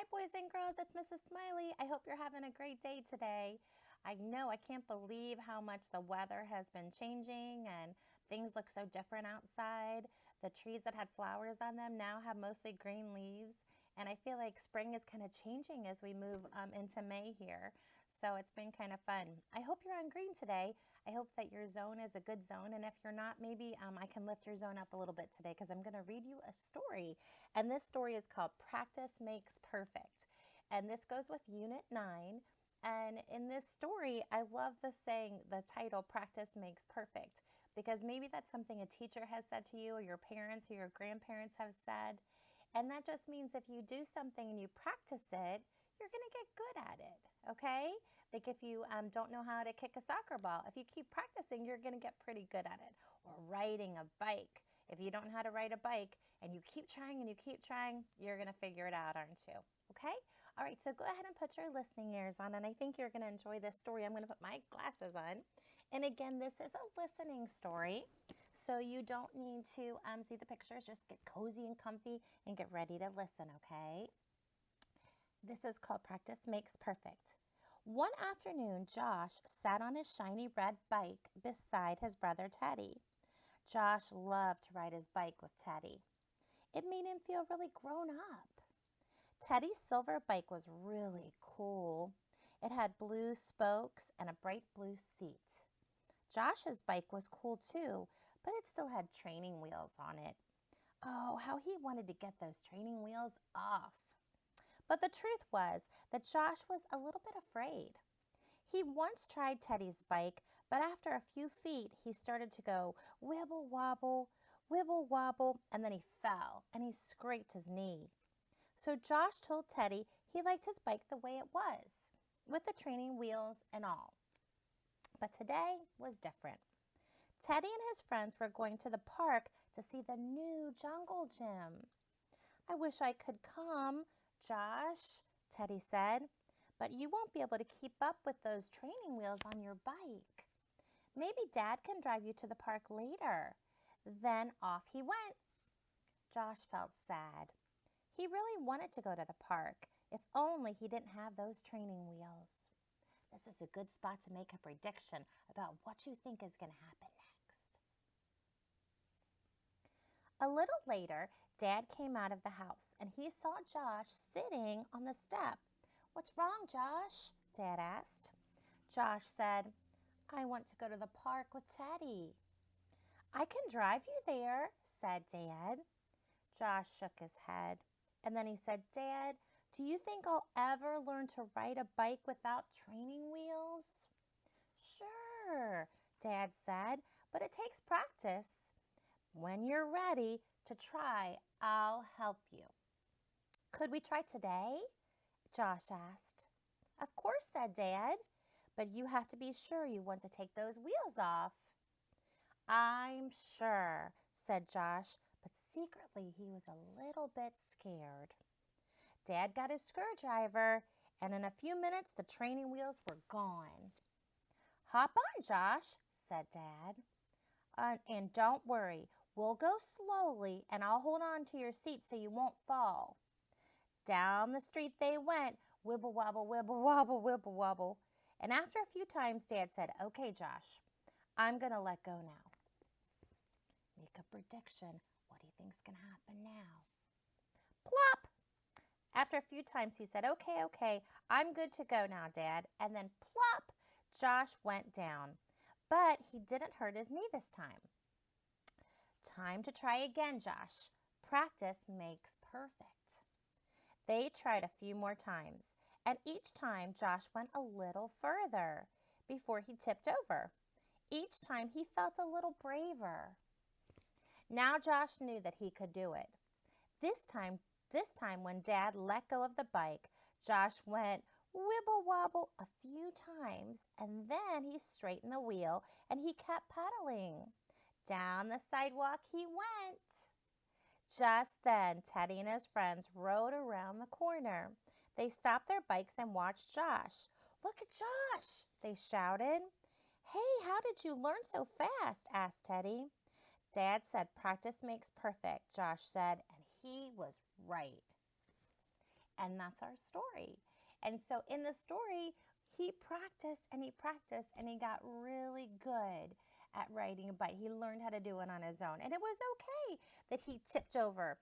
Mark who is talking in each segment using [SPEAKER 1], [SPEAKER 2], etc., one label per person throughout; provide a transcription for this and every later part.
[SPEAKER 1] Hi, boys and girls. It's Mrs. Smiley. I hope you're having a great day today. I know I can't believe how much the weather has been changing and things look so different outside. The trees that had flowers on them now have mostly green leaves, and I feel like spring is kind of changing as we move into May here. So it's been kind of fun. I hope you're on green today. I hope that your zone is a good zone, and if you're not, maybe I can lift your zone up a little bit today because I'm going to read you a story. And this story is called Practice Makes Perfect. And this goes with Unit 9. And in this story, I love the saying, the title, Practice Makes Perfect, because maybe that's something a teacher has said to you, or your parents or your grandparents have said. And that just means if you do something and you practice it, you're going to get good at it, okay? Like if you don't know how to kick a soccer ball, if you keep practicing, you're going to get pretty good at it. Or riding a bike. If you don't know how to ride a bike and you keep trying and you keep trying, you're going to figure it out, aren't you? Okay? All right, so go ahead and put your listening ears on, and I think you're going to enjoy this story. I'm going to put my glasses on. And again, this is a listening story, so you don't need to see the pictures. Just get cozy and comfy and get ready to listen, okay? This is called Practice Makes Perfect. One afternoon, Josh sat on his shiny red bike beside his brother Teddy. Josh loved to ride his bike with Teddy. It made him feel really grown up. Teddy's silver bike was really cool. It had blue spokes and a bright blue seat. Josh's bike was cool too, but it still had training wheels on it. Oh, how he wanted to get those training wheels off. But the truth was that Josh was a little bit afraid. He once tried Teddy's bike, but after a few feet, he started to go wibble wobble, and then he fell and he scraped his knee. So Josh told Teddy he liked his bike the way it was, with the training wheels and all. But today was different. Teddy and his friends were going to the park to see the new jungle gym. I wish I could come, Josh, Teddy said, but you won't be able to keep up with those training wheels on your bike. Maybe Dad can drive you to the park later. Then off he went. Josh felt sad. He really wanted to go to the park, if only he didn't have those training wheels. This is a good spot to make a prediction about what you think is going to happen next. A little later, Dad came out of the house and he saw Josh sitting on the step. "What's wrong, Josh?" Dad asked. Josh said, "I want to go to the park with Teddy." "I can drive you there," said Dad. Josh shook his head. And then he said, "Dad, do you think I'll ever learn to ride a bike without training wheels?" "Sure," Dad said, "but it takes practice. When you're ready to try, I'll help you." "Could we try today?" Josh asked. "Of course," said Dad, "but you have to be sure you want to take those wheels off." "I'm sure," said Josh, but secretly he was a little bit scared. Dad got his screwdriver, and in a few minutes the training wheels were gone. "Hop on, Josh," said Dad. And don't worry, we'll go slowly and I'll hold on to your seat so you won't fall." Down the street they went, wibble wobble, wibble wobble, wibble wobble. And after a few times, Dad said, "Okay, Josh, I'm going to let go now." Make a prediction. What do you think's going to happen now? Plop! After a few times, he said, okay, I'm good to go now, Dad." And then plop, Josh went down. But he didn't hurt his knee this time. "Time to try again, Josh. Practice makes perfect." They tried a few more times, and each time Josh went a little further before he tipped over. Each time he felt a little braver. Now Josh knew that he could do it. This time when Dad let go of the bike, Josh went wibble wobble a few times, and then he straightened the wheel and he kept pedaling. Down the sidewalk he went. Just then, Teddy and his friends rode around the corner. They stopped their bikes and watched Josh. "Look at Josh!" they shouted. "Hey, how did you learn so fast?" asked Teddy. Dad said practice makes perfect, Josh said, and he was right. And that's our story. And so in the story, he practiced and he practiced and he got really good at riding a bike. He learned how to do it on his own. And it was okay that he tipped over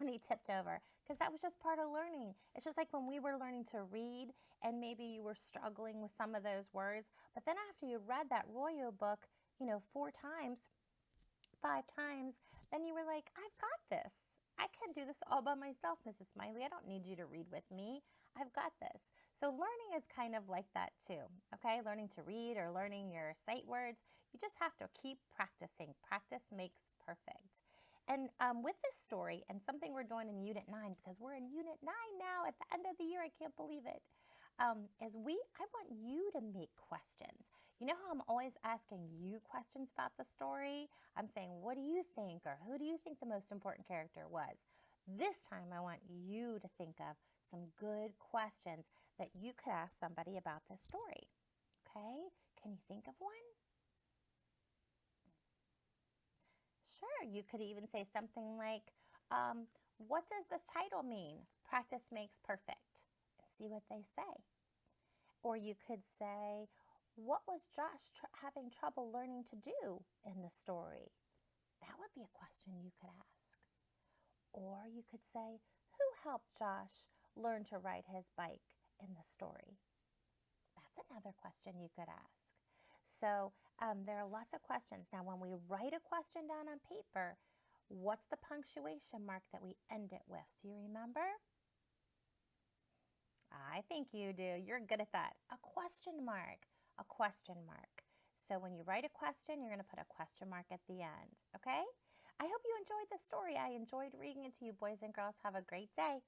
[SPEAKER 1] and he tipped over because that was just part of learning. It's just like when we were learning to read and maybe you were struggling with some of those words, but then after you read that Royo book, 4 times, 5 times, then you were like, I've got this. I can do this all by myself, Mrs. Smiley. I don't need you to read with me. I've got this. So learning is kind of like that too, okay? Learning to read or learning your sight words, you just have to keep practicing. Practice makes perfect. And with this story, and something we're doing in Unit 9, because we're in Unit 9 now at the end of the year, I can't believe it, I want you to make questions. You know how I'm always asking you questions about the story? I'm saying, what do you think, or who do you think the most important character was? This time, I want you to think of some good questions that you could ask somebody about this story. Okay? Can you think of one? Sure, you could even say something like, what does this title mean? Practice makes perfect. And see what they say. Or you could say, what was Josh having trouble learning to do in the story? That would be a question you could ask. Or you could say, who helped Josh learn to ride his bike in the story? That's another question you could ask. So there are lots of questions. Now, when we write a question down on paper, what's the punctuation mark that we end it with? Do you remember? I think you do. You're good at that. A question mark. A question mark. So when you write a question, you're going to put a question mark at the end. Okay? I hope you enjoyed the story. I enjoyed reading it to you, boys and girls. Have a great day.